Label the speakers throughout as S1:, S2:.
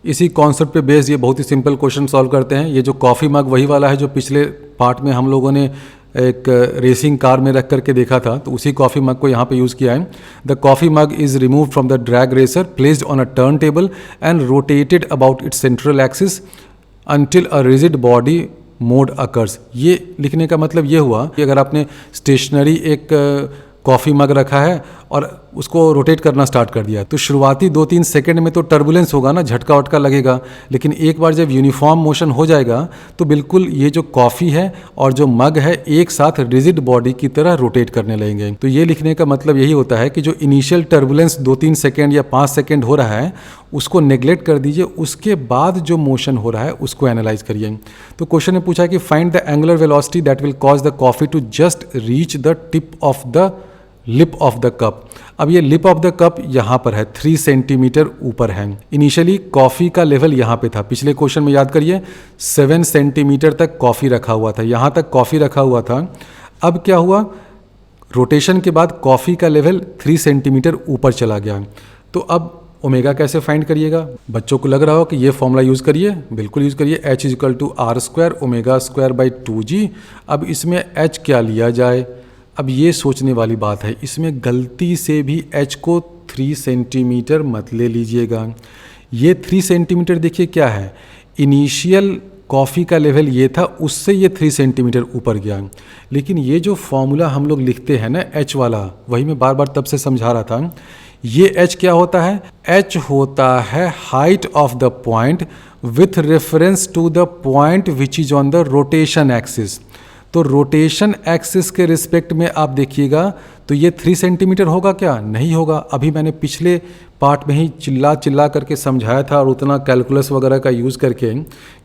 S1: इसी कॉन्सेप्ट पे बेस्ड ये बहुत ही सिंपल क्वेश्चन सॉल्व करते हैं। ये जो कॉफ़ी मग वही वाला है जो पिछले पार्ट में हम लोगों ने एक रेसिंग कार में रख करके देखा था, तो उसी कॉफ़ी मग को यहाँ पे यूज़ किया है। The coffee mug is removed from the drag racer, placed on a turn table and rotated about it's central axis until a rigid body mode occurs। ये लिखने का मतलब ये हुआ कि अगर आपने स्टेशनरी एक कॉफ़ी मग रखा है और उसको रोटेट करना स्टार्ट कर दिया, तो शुरुआती 2-3 सेकंड में तो टर्बुलेंस होगा ना, झटका वटका लगेगा, लेकिन एक बार जब यूनिफॉर्म मोशन हो जाएगा तो बिल्कुल ये जो कॉफ़ी है और जो मग है एक साथ रिजिड बॉडी की तरह रोटेट करने लगेंगे। तो ये लिखने का मतलब यही होता है कि जो इनिशियल टर्बुलेंस 2-3 सेकेंड या 5 सेकेंड हो रहा है उसको नेग्लेक्ट कर दीजिए, उसके बाद जो मोशन हो रहा है उसको एनालाइज करिए। तो क्वेश्चन में पूछा है कि find the angular velocity that will cause the coffee to just reach the tip of the lip of the cup. अब ये लिप ऑफ द कप यहाँ पर है, 3 सेंटीमीटर ऊपर है। इनिशियली कॉफ़ी का लेवल यहाँ पे था, पिछले क्वेश्चन में याद करिए 7 सेंटीमीटर तक कॉफ़ी रखा हुआ था, यहाँ तक कॉफ़ी रखा हुआ था। अब क्या हुआ, रोटेशन के बाद कॉफ़ी का लेवल 3 सेंटीमीटर ऊपर चला गया। तो अब ओमेगा कैसे फाइंड करिएगा? बच्चों को लग रहा हो कि ये फॉर्मूला यूज़ करिए, बिल्कुल यूज़ करिए, H=R² ओमेगा²/2g। अब इसमें H क्या लिया जाए? अब ये सोचने वाली बात है, इसमें गलती से भी H को 3 सेंटीमीटर मत ले लीजिएगा। ये 3 सेंटीमीटर देखिए क्या है, इनिशियल कॉफ़ी का लेवल ये था, उससे ये 3 सेंटीमीटर ऊपर गया। लेकिन ये जो फॉर्मूला हम लोग लिखते हैं ना H वाला, वही मैं बार बार तब से समझा रहा था, ये H क्या होता है? H होता है height of the point with reference to the point which is on the rotation axis. तो रोटेशन एक्सिस के रिस्पेक्ट में आप देखिएगा तो ये 3 सेंटीमीटर होगा क्या? नहीं होगा। अभी मैंने पिछले पार्ट में ही चिल्ला करके समझाया था और उतना कैलकुलस वगैरह का यूज़ करके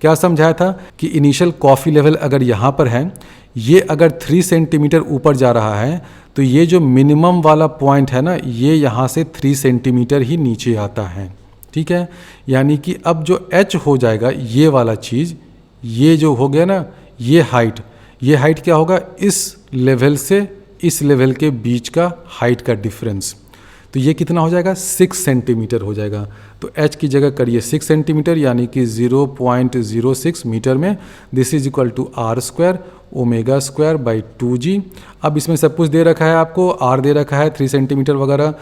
S1: क्या समझाया था कि इनिशियल कॉफ़ी लेवल अगर यहाँ पर है, ये अगर 3 सेंटीमीटर ऊपर जा रहा है तो ये जो मिनिमम वाला पॉइंट है ना, ये यहाँ से 3 सेंटीमीटर ही नीचे आता है। ठीक है, यानी कि अब जो H हो जाएगा ये वाला चीज़, ये जो हो गया ना, ये हाइट क्या होगा? इस लेवल से इस लेवल के बीच का हाइट का डिफरेंस। तो ये कितना हो जाएगा? 6 सेंटीमीटर हो जाएगा। तो H की जगह करिए 6 सेंटीमीटर, यानी कि 0.06 मीटर में। This is equal to R² ओमेगा²/2g। अब इसमें सब कुछ दे रखा है आपको, R दे रखा है 3 सेंटीमीटर वगैरह,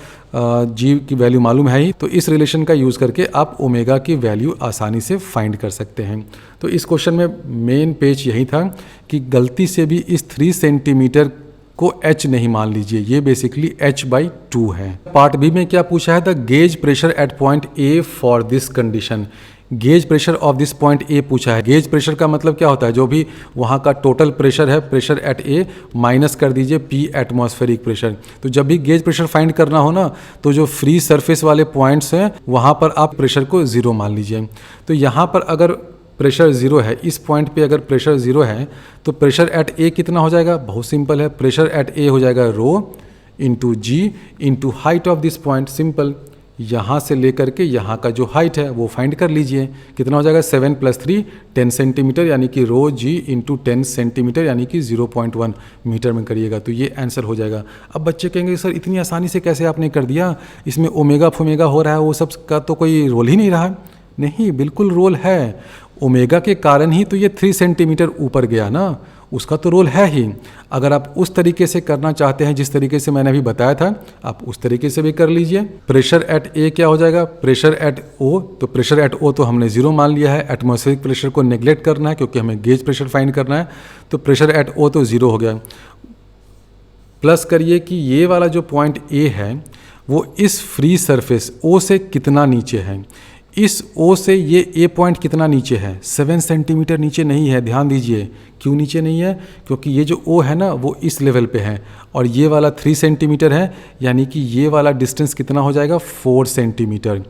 S1: G की वैल्यू मालूम है ही, तो इस रिलेशन का यूज़ करके आप ओमेगा की वैल्यू आसानी से फाइंड कर सकते हैं। तो इस क्वेश्चन में मेन पेच यही था कि गलती से भी इस 3 सेंटीमीटर को H नहीं मान लीजिए, ये बेसिकली H/2 है। पार्ट बी में क्या पूछा है? The gauge pressure at point A for this condition. Gauge pressure of this point A पूछा है। गेज प्रेशर का मतलब क्या होता है? जो भी वहाँ का टोटल प्रेशर है, प्रेशर एट A माइनस कर दीजिए P एटमॉस्फेरिक प्रेशर। तो जब भी गेज प्रेशर फाइंड करना हो ना, तो जो फ्री सरफेस वाले पॉइंट्स हैं वहाँ पर आप प्रेशर को 0 मान लीजिए। तो यहाँ पर अगर प्रेशर 0 है, इस पॉइंट पे अगर प्रेशर 0 है तो प्रेशर एट A कितना हो जाएगा? बहुत सिंपल है, प्रेशर एट A हो जाएगा rho into G into height of this point. Simple, यहाँ से लेकर के यहाँ का जो हाइट है वो फाइंड कर लीजिए, कितना हो जाएगा? 7 + 3 10 सेंटीमीटर, यानी कि रो जी इंटू 10 सेंटीमीटर, यानी कि 0.1 मीटर में करिएगा तो ये आंसर हो जाएगा। अब बच्चे कहेंगे सर इतनी आसानी से कैसे आपने कर दिया, इसमें ओमेगा फोमेगा हो रहा है, वो सब का तो कोई रोल ही नहीं रहा। नहीं, बिल्कुल रोल है। ओमेगा के कारण ही तो ये 3 सेंटीमीटर ऊपर गया ना, उसका तो रोल है ही। अगर आप उस तरीके से करना चाहते हैं जिस तरीके से मैंने अभी बताया था, आप उस तरीके से भी कर लीजिए। प्रेशर एट A क्या हो जाएगा? प्रेशर एट O, तो प्रेशर एट O तो हमने 0 मान लिया है, एटमॉस्फेरिक प्रेशर को नेग्लेक्ट करना है क्योंकि हमें गेज प्रेशर फाइंड करना है। तो प्रेशर एट O तो 0 हो गया। प्लस करिए कि ये वाला जो पॉइंट A है वो इस फ्री सरफेस O से कितना नीचे है। इस O से ये A पॉइंट कितना नीचे है? 7 सेंटीमीटर नीचे नहीं है। ध्यान दीजिए, क्यों नीचे नहीं है? क्योंकि ये जो O है ना वो इस लेवल पे है और ये वाला 3 सेंटीमीटर है, यानी कि ये वाला डिस्टेंस कितना हो जाएगा? 4 सेंटीमीटर।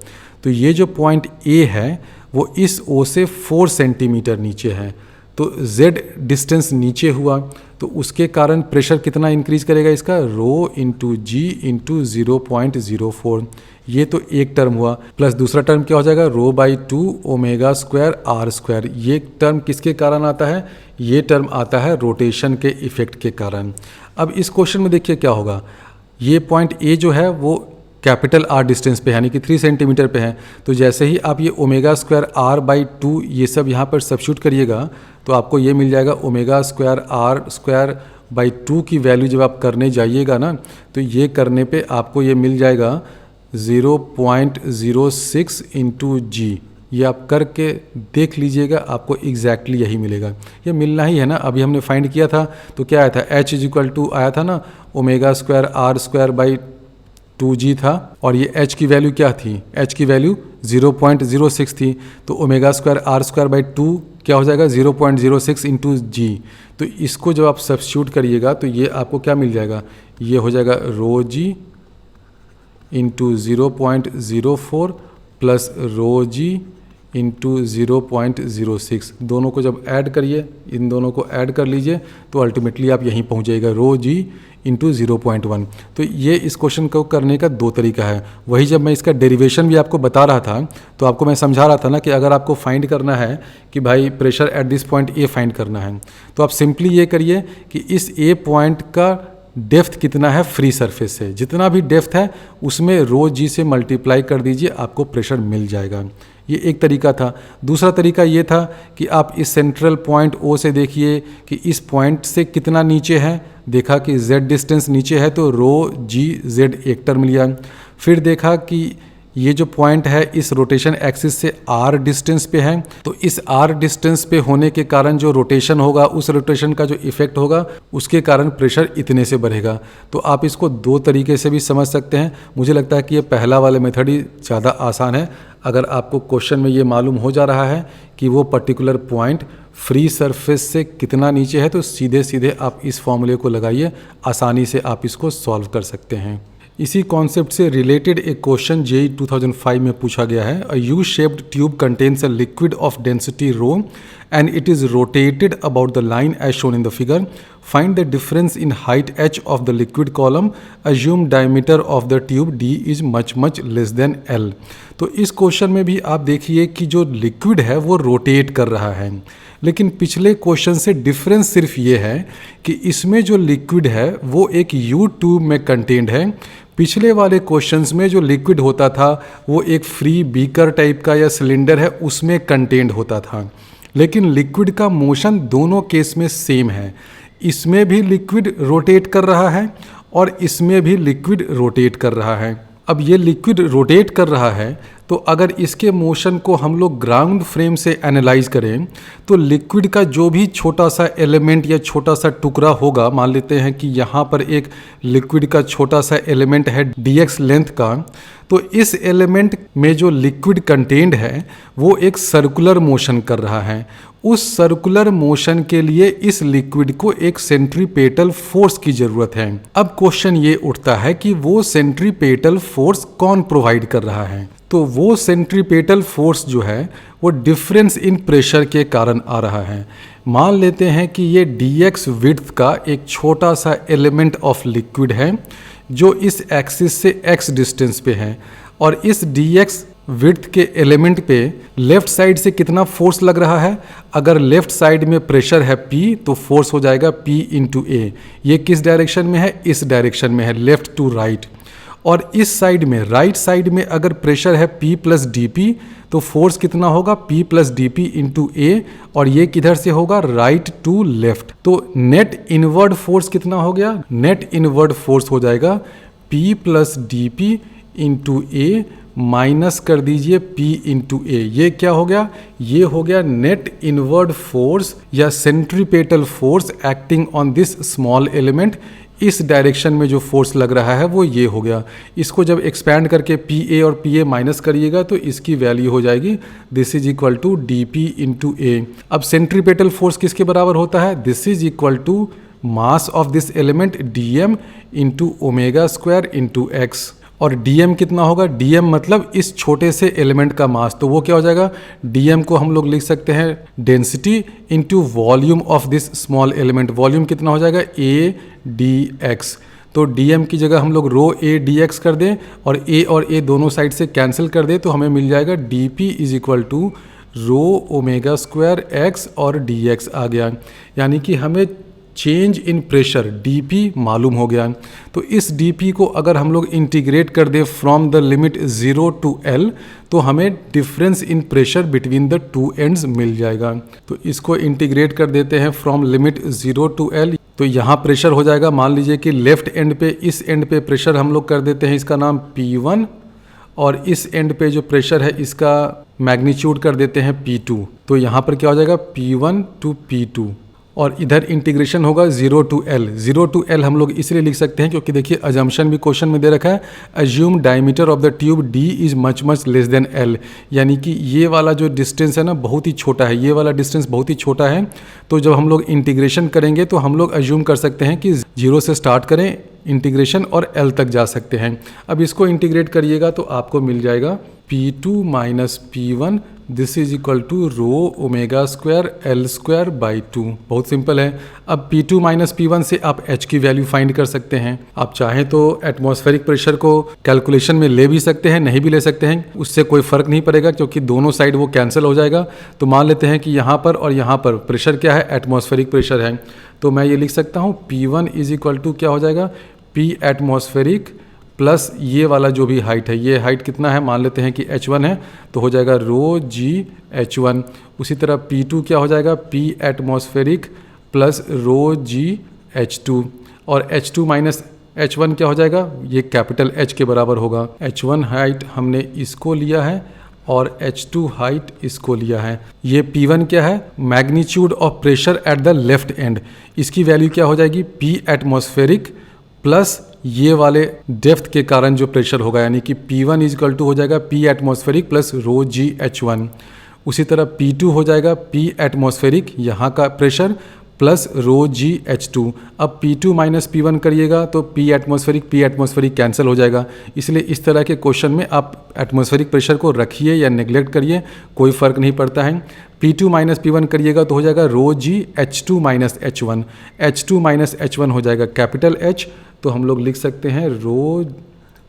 S1: तो ये जो पॉइंट A है वो इस O से 4 सेंटीमीटर नीचे है। तो Z डिस्टेंस नीचे हुआ तो उसके कारण प्रेशर कितना इंक्रीज करेगा इसका? रो इंटू जी इंटू 0.04। ये तो एक टर्म हुआ, प्लस दूसरा टर्म क्या हो जाएगा? रो/2 ओमेगा²R²। ये टर्म किसके कारण आता है? ये टर्म आता है रोटेशन के इफेक्ट के कारण। अब इस क्वेश्चन में देखिए क्या होगा, ये पॉइंट A जो है वो कैपिटल आर डिस्टेंस पे यानी कि 3 सेंटीमीटर पे है। तो जैसे ही आप ये ओमेगा स्क्वायर आर बाई 2 ये सब यहाँ पर सब्स्टिट्यूट करिएगा तो आपको ये मिल जाएगा omega square R square by 2 की वैल्यू जब आप करने जाइएगा ना तो ये करने पे आपको ये मिल जाएगा 0.06 इंटू जी। ये आप करके देख लीजिएगा, आपको एग्जैक्टली यही मिलेगा। ये मिलना ही है ना, अभी हमने फाइंड किया था तो क्या आया था, h इज इक्वल टू आया था ना omega square R square by 2g था, और ये h की वैल्यू क्या थी, h की वैल्यू 0.06 थी। तो omega square R square by 2 क्या हो जाएगा 0.06 इंटू जी। तो इसको जब आप सब्स्टिट्यूट करिएगा तो ये आपको क्या मिल जाएगा, ये हो जाएगा रो जी इंटू 0.04 प्लस रो जी इंटू 0.06। दोनों को जब ऐड करिए, इन दोनों को ऐड कर लीजिए तो अल्टीमेटली आप यहीं पहुंच जाएगा रो जी इंटू 0.1। तो ये इस क्वेश्चन को करने का दो तरीका है। वही जब मैं इसका डेरिवेशन भी आपको बता रहा था तो आपको मैं समझा रहा था ना कि अगर आपको फाइंड करना है कि भाई pressure at this point A find करना है तो आप सिंपली ये करिए कि इस ए पॉइंट का डेप्थ कितना है फ्री सरफेस से, जितना भी डेप्थ है उसमें रो जी से मल्टीप्लाई कर दीजिए, आपको प्रेशर मिल जाएगा। ये एक तरीका था। दूसरा तरीका ये था कि आप इस सेंट्रल पॉइंट ओ से देखिए कि इस पॉइंट से कितना नीचे है, देखा कि z डिस्टेंस नीचे है तो रो जी z एक टर्म लिया। फिर देखा कि ये जो पॉइंट है इस रोटेशन एक्सिस से r डिस्टेंस पे है, तो इस r डिस्टेंस पे होने के कारण जो रोटेशन होगा, उस रोटेशन का जो इफेक्ट होगा उसके कारण प्रेशर इतने से बढ़ेगा। तो आप इसको दो तरीके से भी समझ सकते हैं। मुझे लगता है कि ये पहला वाला मेथड ही ज़्यादा आसान है। अगर आपको क्वेश्चन में ये मालूम हो जा रहा है कि वो पर्टिकुलर पॉइंट फ्री सरफेस से कितना नीचे है तो सीधे सीधे आप इस फॉर्मूले को लगाइए, आसानी से आप इसको सॉल्व कर सकते हैं। इसी कॉन्सेप्ट से रिलेटेड एक क्वेश्चन जेई 2005 में पूछा गया है। A U shaped tube contains a liquid of density rho and it is rotated about the line as shown in the figure. Find the difference in height h of the liquid column. Assume diameter of the tube d is much less than l। तो इस question में भी आप देखिए कि जो liquid है वो रोटेट कर रहा है, लेकिन पिछले क्वेश्चन से डिफरेंस सिर्फ ये है कि इसमें जो लिक्विड है वो एक यू ट्यूब में कंटेन्ड है। पिछले वाले क्वेश्चंस में जो लिक्विड होता था वो एक फ्री बीकर टाइप का या सिलेंडर है उसमें कंटेन्ड होता था, लेकिन लिक्विड का मोशन दोनों केस में सेम है। इसमें भी लिक्विड रोटेट कर रहा है और इसमें भी लिक्विड रोटेट कर रहा है। अब ये लिक्विड रोटेट कर रहा है तो अगर इसके मोशन को हम लोग ग्राउंड फ्रेम से एनालाइज करें तो लिक्विड का जो भी छोटा सा एलिमेंट या छोटा सा टुकड़ा होगा, मान लेते हैं कि यहाँ पर एक लिक्विड का छोटा सा एलिमेंट है dx लेंथ का, तो इस एलिमेंट में जो लिक्विड कंटेंड है वो एक सर्कुलर मोशन कर रहा है। उस सर्कुलर मोशन के लिए इस लिक्विड को एक सेंट्रीपेटल फोर्स की जरूरत है। अब क्वेश्चन ये उठता है कि वो सेंट्रीपेटल फोर्स कौन प्रोवाइड कर रहा है। तो वो सेंट्रीपेटल फोर्स जो है वो डिफरेंस इन प्रेशर के कारण आ रहा है। मान लेते हैं कि ये dx विड्थ का एक छोटा सा एलिमेंट ऑफ लिक्विड है जो इस एक्सिस से x डिस्टेंस पे है, और इस dx विड्थ के एलिमेंट पे लेफ्ट साइड से कितना फोर्स लग रहा है। अगर लेफ्ट साइड में प्रेशर है P तो फोर्स हो जाएगा P इंटू ए। ये किस डायरेक्शन में है, इस डायरेक्शन में है, लेफ्ट टू राइट। और इस साइड में राइट साइड में अगर प्रेशर है P प्लस डी पी तो फोर्स कितना होगा P plus D P into A, और ये किधर से होगा, राइट टू लेफ्ट। तो नेट इनवर्ड फोर्स कितना हो गया, नेट इनवर्ड फोर्स हो जाएगा P plus D P into A minus कर दीजिए P इंटू ए। ये क्या हो गया, ये हो गया नेट इनवर्ड फोर्स या centripetal force acting on this small element. इस डायरेक्शन में जो फोर्स लग रहा है वो ये हो गया। इसको जब एक्सपैंड करके पी ए और पी ए माइनस करिएगा तो इसकी वैल्यू हो जाएगी this is equal to D P into A. अब सेंट्रीपेटल फोर्स किसके बराबर होता है, this is equal to mass of this element D M into omega square into X. और dm कितना होगा, dm मतलब इस छोटे से एलिमेंट का मास, तो वो क्या हो जाएगा, dm को हम लोग लिख सकते हैं density into volume of this small element. Volume कितना हो जाएगा, a dx। तो dm की जगह हम लोग रो a dx कर दें और a और a दोनों साइड से कैंसिल कर दें तो हमें मिल जाएगा dp is equal to rho omega square x और dx आ गया। यानी कि हमें चेंज इन प्रेशर dp मालूम हो गया। तो इस dp को अगर हम लोग इंटीग्रेट कर दें from the limit 0 to L, तो हमें difference in pressure between the two ends मिल जाएगा। तो इसको इंटीग्रेट कर देते हैं फ्रॉम लिमिट 0 to L। तो यहाँ प्रेशर हो जाएगा, मान लीजिए कि लेफ्ट एंड पे, इस एंड पे प्रेशर हम लोग कर देते हैं इसका नाम P1, और इस एंड पे जो प्रेशर है इसका मैग्नीट्यूड कर देते हैं P2। तो यहाँ पर क्या हो जाएगा P1 to P2, और इधर इंटीग्रेशन होगा 0 to L। 0 to L हम लोग इसलिए लिख सकते हैं क्योंकि देखिए अजम्पशन भी क्वेश्चन में दे रखा है, assume diameter of the tube D is much much less than L, यानी कि ये वाला जो डिस्टेंस है ना बहुत ही छोटा है, ये वाला डिस्टेंस बहुत ही छोटा है। तो जब हम लोग इंटीग्रेशन करेंगे तो हम लोग अज्यूम कर सकते हैं कि 0 से स्टार्ट करें इंटीग्रेशन और L तक जा सकते हैं। अब इसको इंटीग्रेट करिएगा तो आपको मिल जाएगा P2 minus P1 this is equal to rho omega square L square by 2। बहुत सिंपल है। अब P2 माइनस P1 से आप H की वैल्यू फाइंड कर सकते हैं। आप चाहें तो एटमॉस्फेरिक प्रेशर को कैलकुलेशन में ले भी सकते हैं, नहीं भी ले सकते हैं, उससे कोई फ़र्क नहीं पड़ेगा क्योंकि दोनों साइड वो कैंसिल हो जाएगा। तो मान लेते हैं कि यहाँ पर और यहाँ पर प्रेशर क्या है, एटमॉस्फेरिक प्रेशर है। तो मैं ये लिख सकता हूँ P1 इज इक्वल टू क्या हो जाएगा, P एटमॉस्फेरिक प्लस ये वाला जो भी हाइट है, ये हाइट कितना है, मान लेते हैं कि H1 है, तो हो जाएगा रो जी H1। उसी तरह P2 क्या हो जाएगा, P एटमॉस्फेरिक प्लस रो जी H2, और H2 माइनस H1 क्या हो जाएगा, ये कैपिटल H के बराबर होगा। H1 हाइट हमने इसको लिया है और H2 हाइट इसको लिया है। ये P1 क्या है, magnitude of pressure at the left and, इसकी वैल्यू क्या हो जाएगी, P एटमॉस्फेरिक प्लस ये वाले डेप्थ के कारण जो प्रेशर होगा, यानी कि P1 इज इक्वल टू हो जाएगा P एटमॉस्फेरिक प्लस रो जी H1। उसी तरह P2 हो जाएगा P एटमॉस्फेरिक यहाँ का प्रेशर प्लस रो जी H2। अब P2 माइनस P1 करिएगा तो P एटमॉस्फेरिक कैंसिल हो जाएगा। इसलिए इस तरह के क्वेश्चन में आप एटमॉस्फेरिक प्रेशर को रखिए या नेग्लेक्ट करिए, कोई फ़र्क नहीं पड़ता है। P2 माइनस P1 करिएगा तो हो जाएगा रो जी H2 minus H1। H2 minus H1 हो जाएगा कैपिटल H, तो हम लोग लिख सकते हैं rho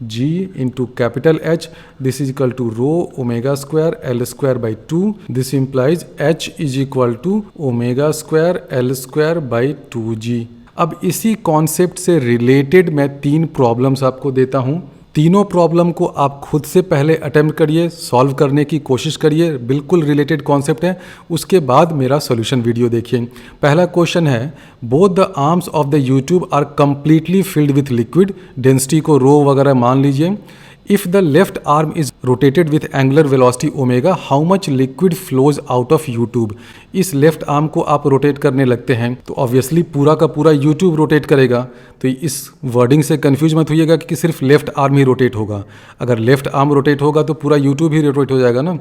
S1: G into capital H this is equal to rho omega square L square by 2। This implies H is equal to omega square L square by 2G। अब इसी कॉन्सेप्ट से रिलेटेड मैं 3 प्रॉब्लम्स आपको देता हूँ। तीनों प्रॉब्लम को आप खुद से पहले अटेम्प्ट करिए, सॉल्व करने की कोशिश करिए, बिल्कुल रिलेटेड कॉन्सेप्ट है। उसके बाद मेरा सॉल्यूशन वीडियो देखिए। पहला क्वेश्चन है, both the arms of the U tube are completely filled with liquid, density को रो वगैरह मान लीजिए। If the left arm is rotated with angular velocity omega, how much liquid flows out of U tube. इस left arm को आप rotate करने लगते हैं तो ऑब्वियसली पूरा का पूरा यूट्यूब रोटेट करेगा। तो इस वर्डिंग से कंफ्यूज मत होइएगा कि सिर्फ लेफ्ट आर्म ही रोटेट होगा। अगर लेफ्ट आर्म रोटेट होगा तो पूरा यूट्यूब ही रोटेट हो जाएगा ना।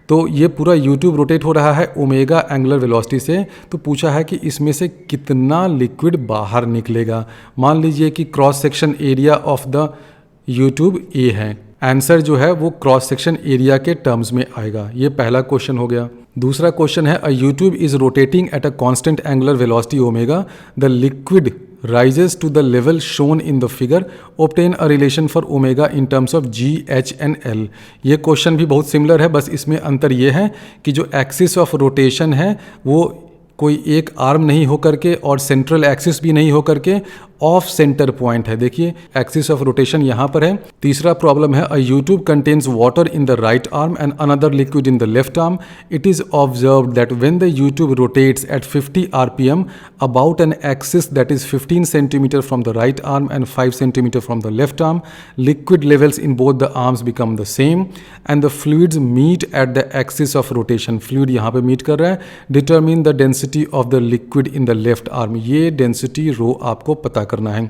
S1: तो ये पूरा यूट्यूब रोटेट हो रहा है ओमेगा एंगुलर वेलोसिटी से। तो पूछा है कि इसमें से कितना लिक्विड बाहर निकलेगा। मान लीजिए कि cross section area of the U tube A है। आंसर जो है वो क्रॉस सेक्शन एरिया के टर्म्स में आएगा। ये पहला क्वेश्चन हो गया। दूसरा क्वेश्चन है, a YouTube is rotating at a constant angular velocity omega, the liquid rises to the level shown in the figure, obtain a relation for omega in terms of G, H and L। ये question भी बहुत similar है, बस इसमें अंतर ये है कि जो एक्सिस ऑफ रोटेशन है वो कोई एक आर्म नहीं होकर के और सेंट्रल एक्सिस भी नहीं होकर के ऑफ सेंटर पॉइंट है। देखिए एक्सिस ऑफ रोटेशन यहाँ पर है। तीसरा प्रॉब्लम है, a U tube contains water in the right arm and another liquid in the left arm. It is observed that when the U tube rotates at 50 RPM about an axis that is 15 centimetres from the right arm and 5 centimetres from the left arm, liquid levels in both the arms become the same and the fluids meet at the axis of rotation. Fluid यहाँ पे meet कर रहा है। Determine the density of the liquid in the left arm. ये density rho आपको पता करना है।